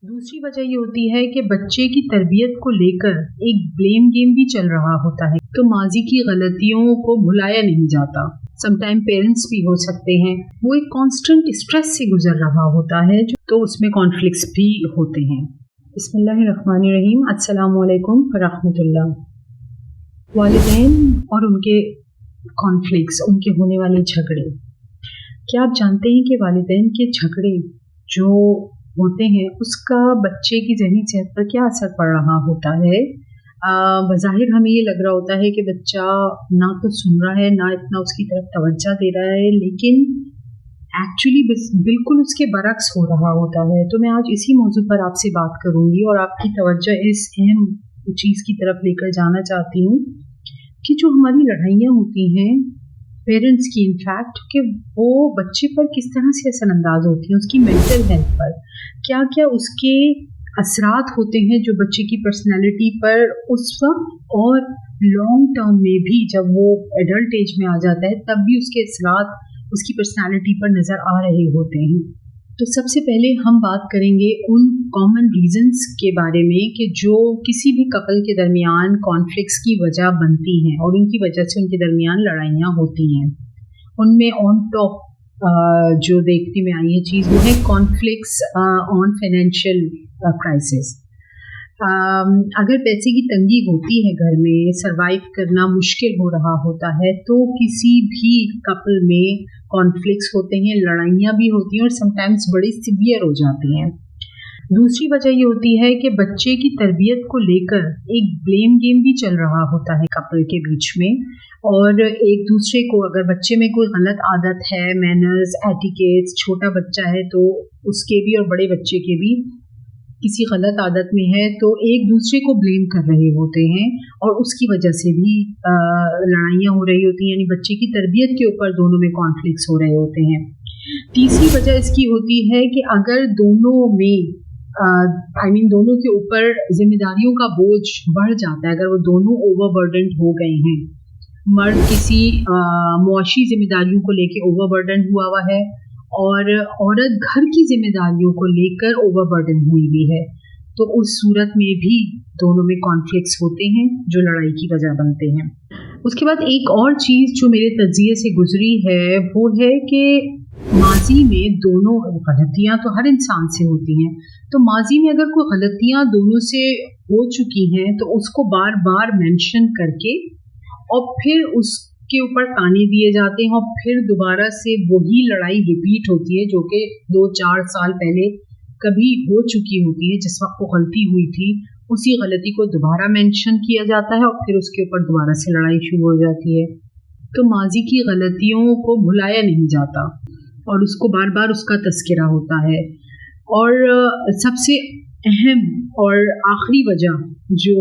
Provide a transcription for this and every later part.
दूसरी वजह ये होती है कि बच्चे की तरबियत को लेकर एक ब्लेम गेम भी चल रहा होता है, तो माजी की गलतियों को भुलाया नहीं जाता। समटाइम पेरेंट्स भी हो सकते हैं, वो एक कांस्टेंट स्ट्रेस से गुजर रहा होता है, तो उसमें कॉन्फ्लिक्ट्स भी होते हैं। बिस्मिल्लाहिर्रहमानिर्रहीम, अस्सलामु अलैकुम रहमतुल्लाह। वालिदैन और उनके कॉन्फ्लिक्ट्स, उनके होने वाले झगड़े। क्या आप जानते हैं कि वालिदैन के झगड़े जो होते हैं उसका बच्चे की ज़हनी सेहत पर क्या असर पड़ रहा होता है? बज़ाहिर हमें ये लग रहा होता है कि बच्चा ना तो सुन रहा है, ना इतना उसकी तरफ तवज्जो दे रहा है, लेकिन एक्चुअली बिल्कुल उसके बरक्स हो रहा होता है। तो मैं आज इसी मौजू पर आपसे बात करूँगी और आपकी तवज्जो इस अहम चीज़ की तरफ लेकर जाना चाहती हूँ कि जो हमारी लड़ाइयाँ होती हैं पेरेंट्स की, इनफैक्ट, कि वो बच्चे पर किस तरह से असरअंदाज होती हैं, उसकी मेंटल हेल्थ पर क्या क्या उसके असरात होते हैं जो बच्चे की पर्सनैलिटी पर उस वक्त और लॉन्ग टर्म में भी, जब वो एडल्ट एज में आ जाता है तब भी उसके असरात उसकी पर्सनैलिटी पर नज़र आ रहे होते हैं। तो सबसे पहले हम बात करेंगे उन कॉमन रीजंस के बारे में कि जो किसी भी कपल के दरमियान कॉन्फ्लिक्ट्स की वजह बनती हैं और उनकी वजह से उनके दरमियान लड़ाइयाँ होती हैं। उनमें ऑन टॉप जो देखने में आई है चीज़ वो है कॉन्फ्लिक्ट्स ऑन फाइनेंशियल क्राइसिस। अगर पैसे की तंगी होती है, घर में सरवाइव करना मुश्किल हो रहा होता है, तो किसी भी कपल में कॉन्फ्लिक्ट्स होते हैं, लड़ाइयाँ भी होती हैं और समटाइम्स बड़ी सिवियर हो जाती हैं। दूसरी वजह ये होती है कि बच्चे की तरबियत को लेकर एक ब्लेम गेम भी चल रहा होता है कपल के बीच में, और एक दूसरे को, अगर बच्चे में कोई गलत आदत है, मैनर्स, एटिकेट्स, छोटा बच्चा है तो उसके भी और बड़े बच्चे के भी किसी गलत आदत में है, तो एक दूसरे को ब्लेम कर रहे होते हैं और उसकी वजह से भी लड़ाइयाँ हो रही होती हैं, यानी बच्चे की तरबियत के ऊपर दोनों में कॉन्फ्लिक्ट्स हो रहे होते हैं। तीसरी वजह इसकी होती है कि अगर दोनों में दोनों के ऊपर जिम्मेदारियों का बोझ बढ़ जाता है, अगर वो दोनों ओवरबर्डन्ड हो गए हैं, मर्द किसी मुआशी जिम्मेदारियों को लेकर ओवरबर्डन हुआ हुआ है और औरत घर की जिम्मेदारियों को लेकर ओवरबर्डन हुई भी है, तो उस सूरत में भी दोनों में कॉन्फ्लिक्ट्स होते हैं जो लड़ाई की वजह बनते हैं। उसके बाद एक और चीज़ जो मेरे तज्जिए से गुजरी है वो है कि माजी में दोनों गलतियाँ तो हर इंसान से होती हैं, तो माजी में अगर कोई गलतियाँ दोनों से हो चुकी हैं तो उसको बार बार मेंशन करके और फिर उसके ऊपर ताने दिए जाते हैं और फिर दोबारा से वही लड़ाई रिपीट होती है जो कि 2-4 साल पहले कभी हो चुकी होती है, जिस वक्त वो गलती हुई थी उसी गलती को दोबारा मेंशन किया जाता है और फिर उसके ऊपर दोबारा से लड़ाई शुरू हो जाती है। तो माजी की गलतियों को भुलाया नहीं जाता और उसको बार बार उसका तस्करा होता है। और सबसे अहम और आखिरी वजह जो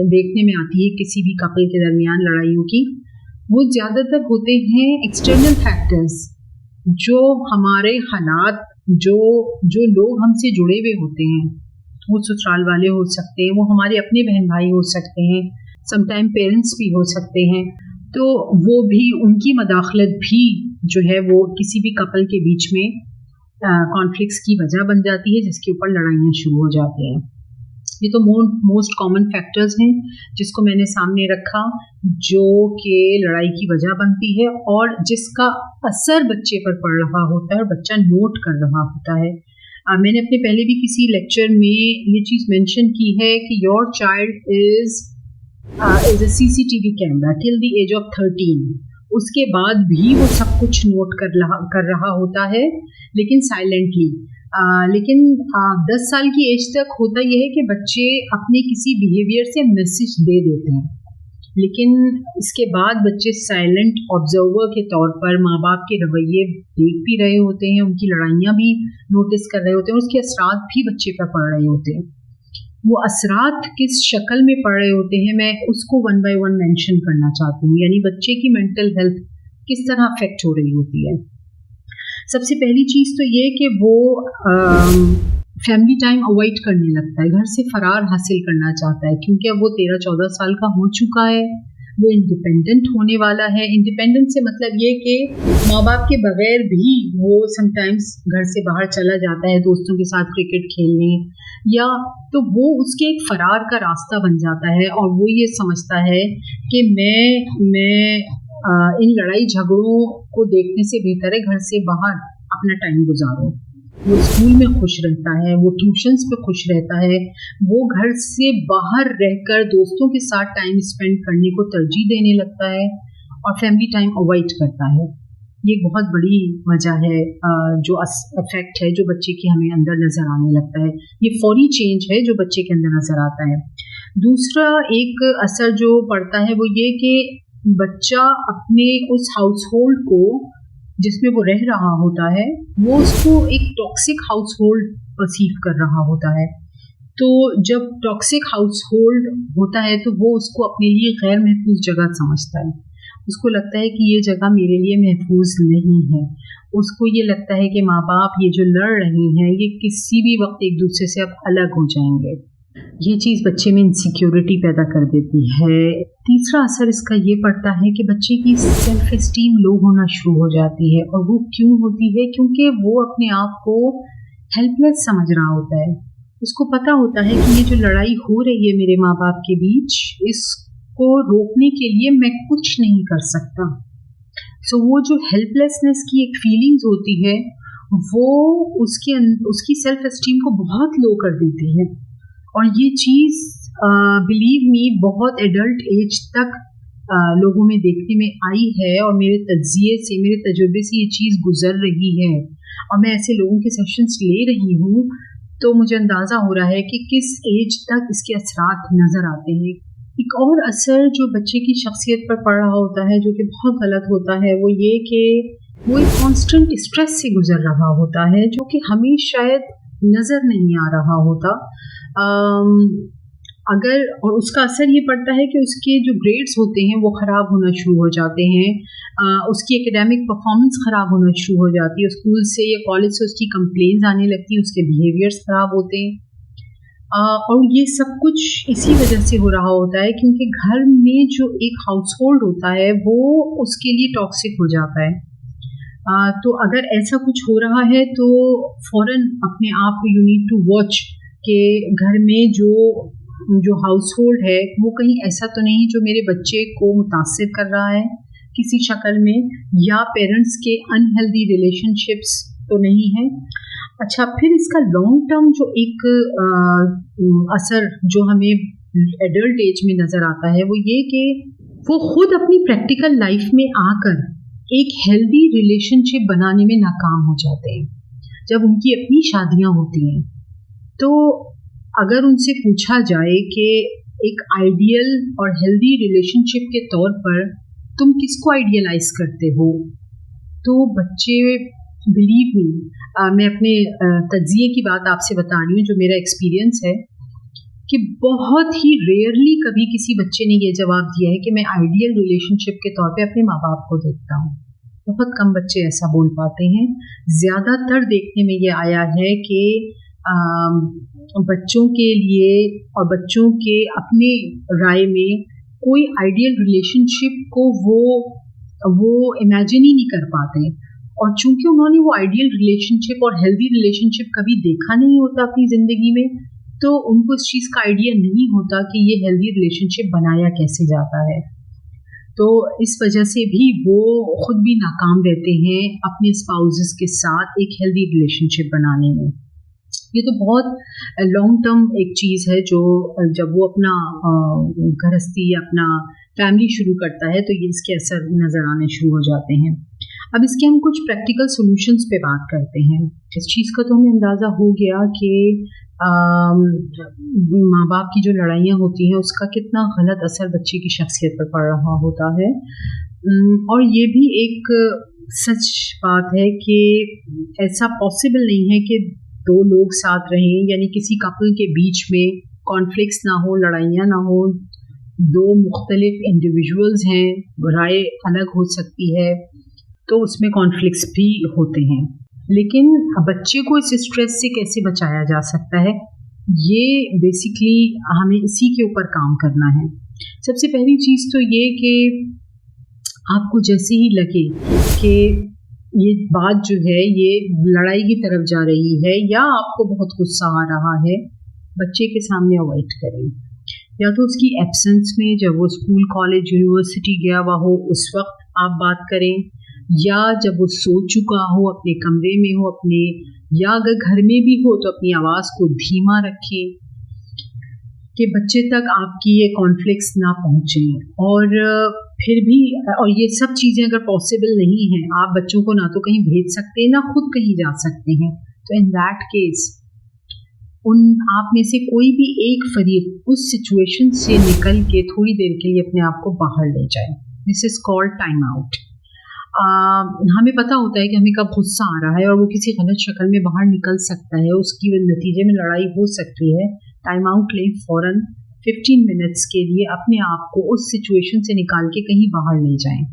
देखने में आती है किसी भी कपल के दरमियान लड़ाइयों की, वो ज़्यादातर होते हैं एक्सटर्नल फैक्टर्स, जो हमारे हालात, जो लोग हमसे जुड़े हुए होते हैं, वो ससुराल वाले हो सकते हैं, वो हमारे अपने बहन भाई हो सकते हैं, समटाइम पेरेंट्स भी हो सकते हैं, तो वो भी, उनकी मदाखलत भी जो है वो किसी भी कपल के बीच में कॉन्फ्लिक्ट्स की वजह बन जाती है, जिसके ऊपर लड़ाइयाँ शुरू हो जाती हैं। ये तो मोस्ट कॉमन फैक्टर्स हैं जिसको मैंने सामने रखा, जो कि लड़ाई की वजह बनती है और जिसका असर बच्चे पर पड़ रहा होता है और बच्चा नोट कर रहा होता है। मैंने अपने पहले भी किसी लेक्चर में ये चीज़ मेंशन की है कि your child is a CCTV camera till the age of 13। उसके बाद भी वो सब कुछ नोट कर रहा होता है, लेकिन साइलेंटली। लेकिन 10 साल की एज तक होता यह है कि बच्चे अपने किसी बिहेवियर से मैसेज दे देते हैं, लेकिन इसके बाद बच्चे साइलेंट ऑब्जर्वर के तौर पर माँ बाप के रवैये देख भी रहे होते हैं, उनकी लड़ाइयाँ भी नोटिस कर रहे होते हैं, उसके असरात भी बच्चे पर पड़ रहे होते हैं। वो असरात किस शक्ल में पड़ रहे होते हैं, मैं उसको 1 by 1 मेंशन करना चाहती हूँ, यानी बच्चे की मेंटल हेल्थ किस तरह अफेक्ट हो रही होती है। सबसे पहली चीज़ तो ये कि वो फैमिली टाइम अवॉइड करने लगता है, घर से फरार हासिल करना चाहता है, क्योंकि अब वो 13-14 साल का हो चुका है, वो इंडिपेंडेंट होने वाला है। इंडिपेंडेंट से मतलब ये कि माँ बाप के बगैर भी वो समटाइम्स घर से बाहर चला जाता है दोस्तों के साथ क्रिकेट खेलने, या तो वो उसके एक फरार का रास्ता बन जाता है और वो ये समझता है कि मैं इन लड़ाई झगड़ों को देखने से बेहतर है घर से बाहर अपना टाइम गुजारो। वो स्कूल में खुश रहता है, वो ट्यूशन्स पे खुश रहता है, वो घर से बाहर रहकर दोस्तों के साथ टाइम स्पेंड करने को तरजीह देने लगता है और फैमिली टाइम अवॉइड करता है। ये बहुत बड़ी वजह है जो इफेक्ट है जो बच्चे के हमें अंदर नज़र आने लगता है। ये फौरी चेंज है जो बच्चे के अंदर नज़र आता है। दूसरा एक असर जो पड़ता है वो ये कि बच्चा अपने उस हाउस होल्ड को जिसमें वो रह रहा होता है वो उसको एक टॉक्सिक हाउस होल्ड परसीव कर रहा होता है। तो जब टॉक्सिक हाउस होल्ड होता है तो वो उसको अपने लिए गैर महफूज जगह समझता है। उसको लगता है कि ये जगह मेरे लिए महफूज नहीं है। उसको ये लगता है कि माँ बाप ये जो लड़ रहे हैं ये किसी भी वक्त एक दूसरे से अब अलग हो जाएंगे। ये चीज़ बच्चे में इनसिक्योरिटी पैदा कर देती है। तीसरा असर इसका ये पड़ता है कि बच्चे की सेल्फ एस्टीम लो होना शुरू हो जाती है। और वो क्यों होती है? क्योंकि वो अपने आप को हेल्पलेस समझ रहा होता है। उसको पता होता है कि ये जो लड़ाई हो रही है मेरे माँ बाप के बीच, इसको रोकने के लिए मैं कुछ नहीं कर सकता। सो वो जो हेल्पलेसनेस की एक फीलिंग्स होती है वो उसकी सेल्फ एस्टीम को बहुत लो कर देती है। और ये चीज़ बिलीव मी बहुत एडल्ट एज तक लोगों में देखने में आई है और मेरे तजुर्बे से ये चीज़ गुजर रही है और मैं ऐसे लोगों के सेशंस ले रही हूँ, तो मुझे अंदाज़ा हो रहा है कि किस एज तक इसके असरात नज़र आते हैं। एक और असर जो बच्चे की शख्सियत पर पड़ रहा होता है जो कि बहुत गलत होता है वो ये कि वो एक कॉन्स्टेंट स्ट्रेस से गुजर रहा होता है जो कि हमें शायद नज़र नहीं आ रहा होता। और उसका असर ये पड़ता है कि उसके जो ग्रेड्स होते हैं वो ख़राब होना शुरू हो जाते हैं, उसकी एकेडमिक परफॉर्मेंस ख़राब होना शुरू हो जाती है, स्कूल से या कॉलेज से उसकी कंप्लेंट्स आने लगती हैं, उसके बिहेवियर्स ख़राब होते हैं। और ये सब कुछ इसी वजह से हो रहा होता है क्योंकि घर में जो एक हाउस होल्ड होता है वो उसके लिए टॉक्सिक हो जाता है। तो अगर ऐसा कुछ हो रहा है तो फ़ौरन अपने आप को यू नीड टू वॉच कि घर में जो हाउस होल्ड है वो कहीं ऐसा तो नहीं जो मेरे बच्चे को मुतासिर कर रहा है किसी शक्ल में, या पेरेंट्स के अनहेल्दी रिलेशनशिप्स तो नहीं है। अच्छा, फिर इसका लॉन्ग टर्म जो एक असर जो हमें एडल्ट एज में नज़र आता है वो ये कि वो खुद अपनी प्रैक्टिकल लाइफ में आकर एक हेल्दी रिलेशनशिप बनाने में नाकाम हो जाते हैं। जब उनकी अपनी शादियां होती हैं तो अगर उनसे पूछा जाए कि एक आइडियल और हेल्दी रिलेशनशिप के तौर पर तुम किसको आइडियलाइज करते हो, तो बच्चे बिलीव मी, मैं अपने तज्जिए की बात आपसे बता रही हूँ जो मेरा एक्सपीरियंस है कि बहुत ही रेयरली कभी किसी बच्चे ने ये जवाब दिया है कि मैं आइडियल रिलेशनशिप के तौर पे अपने माँ बाप को देखता हूँ। बहुत कम बच्चे ऐसा बोल पाते हैं। ज़्यादातर देखने में ये आया है कि बच्चों के लिए और बच्चों के अपने राय में कोई आइडियल रिलेशनशिप को वो इमेजिन ही नहीं कर पाते, और चूंकि उन्होंने वो आइडियल रिलेशनशिप और हेल्दी रिलेशनशिप कभी देखा नहीं होता अपनी ज़िंदगी में, तो उनको इस चीज़ का आइडिया नहीं होता कि ये हेल्दी रिलेशनशिप बनाया कैसे जाता है। तो इस वजह से भी वो खुद भी नाकाम रहते हैं अपने स्पाउसेस के साथ एक हेल्दी रिलेशनशिप बनाने में। ये तो बहुत लॉन्ग टर्म एक चीज़ है जो जब वो अपना गृहस्थी या अपना फैमिली शुरू करता है तो ये इसके असर नज़र आने शुरू हो जाते हैं। अब इसके हम कुछ प्रैक्टिकल सॉल्यूशंस पे बात करते हैं। इस चीज़ का तो हमें अंदाज़ा हो गया कि माँ बाप की जो लड़ाइयाँ होती हैं उसका कितना गलत असर बच्चे की शख्सियत पर पड़ रहा होता है। और ये भी एक सच बात है कि ऐसा पॉसिबल नहीं है कि दो लोग साथ रहें, यानी किसी कपल के बीच में कॉन्फ्लिक्ट्स ना हो, लड़ाइयाँ ना हो। दो मुख्तलिफ इंडिविजुअल्स हैं, राय अलग हो सकती है तो उसमें कॉन्फ्लिक्ट्स भी होते हैं, लेकिन बच्चे को इस स्ट्रेस से कैसे बचाया जा सकता है, ये बेसिकली हमें इसी के ऊपर काम करना है। सबसे पहली चीज़ तो ये कि आपको जैसे ही लगे कि ये बात जो है ये लड़ाई की तरफ जा रही है या आपको बहुत गुस्सा आ रहा है, बच्चे के सामने अवॉइड करें। या तो उसकी एब्सेंस में, जब वो स्कूल, कॉलेज, यूनिवर्सिटी गया हुआ हो उस वक्त आप बात करें, या जब वो सो चुका हो, अपने कमरे में हो अपने, या अगर घर में भी हो तो अपनी आवाज़ को धीमा रखें कि बच्चे तक आपकी ये कॉन्फ्लिक्ट्स ना पहुँचे। और फिर भी, और ये सब चीज़ें अगर पॉसिबल नहीं हैं, आप बच्चों को ना तो कहीं भेज सकते हैं ना खुद कहीं जा सकते हैं, तो इन दैट केस आप में से कोई भी एक फरीक उस सिचुएशन से निकल के थोड़ी देर के लिए अपने आप को बाहर ले जाए। This is called time out. हमें पता होता है कि हमें कब गुस्सा आ रहा है और वो किसी गलत शक्ल में बाहर निकल सकता है, उसकी नतीजे में लड़ाई हो सकती है। टाइम आउट लें फ़ौरन, 15 मिनट्स के लिए अपने आप को उस सिचुएशन से निकाल के कहीं बाहर ले जाएं।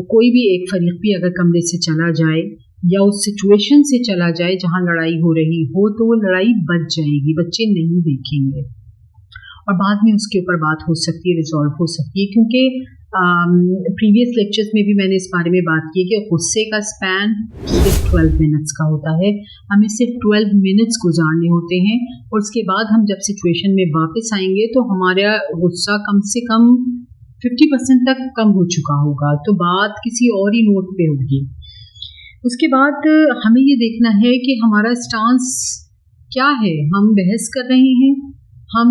कोई भी एक फरीक भी अगर कमरे से चला जाए या उस सिचुएशन से चला जाए जहां लड़ाई हो रही हो, तो वो लड़ाई बच जाएगी, बच्चे नहीं देखेंगे और बाद में उसके ऊपर बात हो सकती है, रिजॉल्व हो सकती है। क्योंकि प्रीवियस लेक्चर्स में भी मैंने इस बारे में बात की कि गुस्से का स्पैन सिर्फ 12 मिनट्स का होता है। हमें सिर्फ 12 मिनट्स गुजारने होते हैं और उसके बाद हम जब सिचुएशन में वापस आएंगे तो हमारा गुस्सा कम से कम 50% तक कम हो चुका होगा, तो बात किसी और ही नोट पे होगी। उसके बाद हमें ये देखना है कि हमारा स्टांस क्या है। हम बहस कर रहे हैं, हम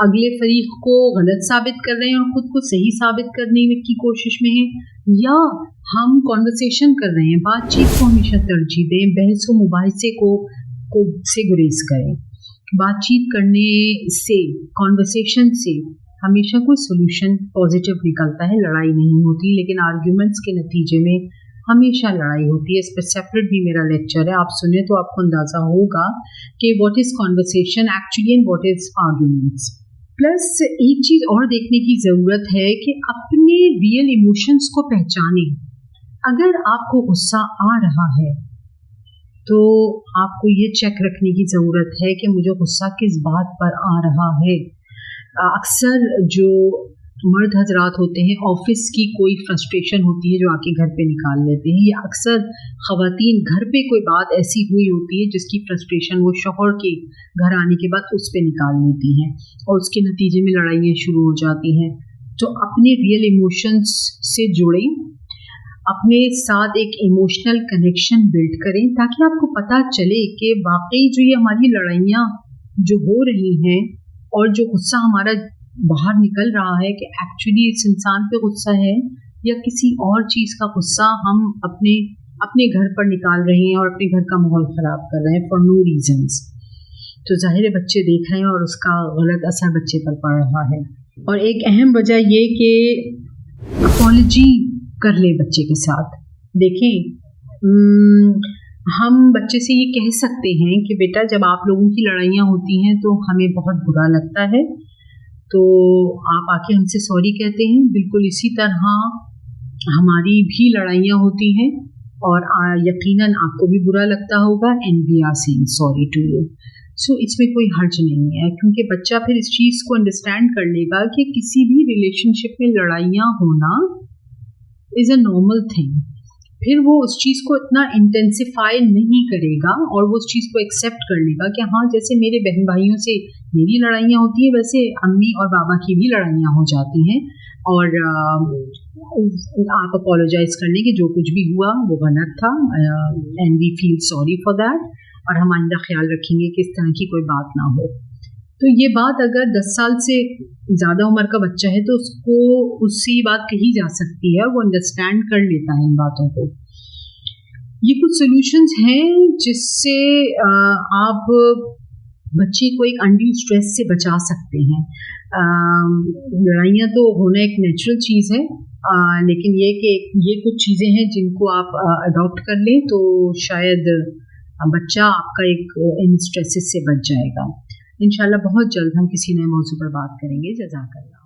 अगले फरीक को गलत साबित कर रहे हैं और ख़ुद को सही साबित करने की कोशिश में हैं, या हम कॉन्वर्सेशन कर रहे हैं। बातचीत को हमेशा तरजीह दें, बहस व मुबाहिसे को से गुरेज करें। बातचीत करने से, कॉन्वर्सेशन से हमेशा कोई सोल्यूशन पॉजिटिव निकलता है, लड़ाई नहीं होती। लेकिन आर्ग्यूमेंट्स के नतीजे में हमेशा लड़ाई होती है। इस पर सेपरेट भी मेरा लेक्चर है, आप सुने तो आपको अंदाज़ा होगा कि what is conversation actually and what is arguments. Plus एक चीज़ और देखने की ज़रूरत है कि अपने रियल इमोशंस को पहचानें। अगर आपको गुस्सा आ रहा है तो आपको ये चेक रखने की ज़रूरत है कि मुझे गुस्सा किस बात पर आ रहा है। अक्सर जो मर्द हजरात होते हैं, ऑफिस की कोई फ्रस्ट्रेशन होती है जो आके घर पे निकाल लेते हैं, या अक्सर ख़वातीन घर पे कोई बात ऐसी हुई होती है जिसकी फ्रस्ट्रेशन वो शौहर के घर आने के बाद उस पर निकाल लेती हैं और उसके नतीजे में लड़ाइयाँ शुरू हो जाती हैं। तो अपने रियल इमोशंस से जुड़ें, अपने साथ एक इमोशनल कनेक्शन बिल्ड करें ताकि आपको पता चले कि वाकई जो ये हमारी लड़ाइयाँ जो हो रही हैं और जो गुस्सा हमारा बाहर निकल रहा है कि एक्चुअली इस इंसान पे गुस्सा है या किसी और चीज़ का गुस्सा हम अपने घर पर निकाल रहे हैं और अपने घर का माहौल ख़राब कर रहे हैं फॉर नो रीजंस। तो ज़ाहिर है बच्चे देख रहे हैं और उसका गलत असर बच्चे पर पड़ रहा है। और एक अहम वजह ये कि अपॉलजी कर ले बच्चे के साथ। देखें, हम बच्चे से ये कह सकते हैं कि बेटा जब आप लोगों की लड़ाइयाँ होती हैं तो हमें बहुत बुरा लगता है, तो आप आके हमसे सॉरी कहते हैं। बिल्कुल इसी तरह हमारी भी लड़ाइयाँ होती हैं और यकीनन आपको भी बुरा लगता होगा, and we are saying sorry to you. So इसमें कोई हर्ज नहीं है, क्योंकि बच्चा फिर इस चीज़ को अंडरस्टैंड कर लेगा कि किसी भी रिलेशनशिप में लड़ाइयाँ होना इज़ अ नॉर्मल थिंग। फिर वो उस चीज़ को इतना इंटेंसिफाई नहीं करेगा और वो उस चीज़ को एक्सेप्ट कर लेगा कि हाँ, जैसे मेरे बहन भाइयों से मेरी लड़ाइयाँ होती हैं वैसे अम्मी और बाबा की भी लड़ाइयाँ हो जाती हैं, और आप अपोलोजाइज कर लें कि जो कुछ भी हुआ वो गलत था, and we feel sorry for that, और हम आइंदा ख्याल रखेंगे कि इस तरह की कोई बात ना हो। तो ये बात अगर 10 साल से ज़्यादा उम्र का बच्चा है तो उससे ये बात कही जा सकती है, वो अंडरस्टैंड कर लेता है इन बातों को। ये कुछ सॉल्यूशंस हैं जिससे आप बच्चे को एक अनड्यू स्ट्रेस से बचा सकते हैं। लड़ाइयाँ तो होना एक नेचुरल चीज़ है, लेकिन ये कि ये कुछ चीज़ें हैं जिनको आप अडॉप्ट कर लें तो शायद बच्चा आपका एक इन स्ट्रेसेस से बच जाएगा। इंशाल्लाह बहुत जल्द हम किसी नए मौजू पर बात करेंगे। जज़ाकल्लाह।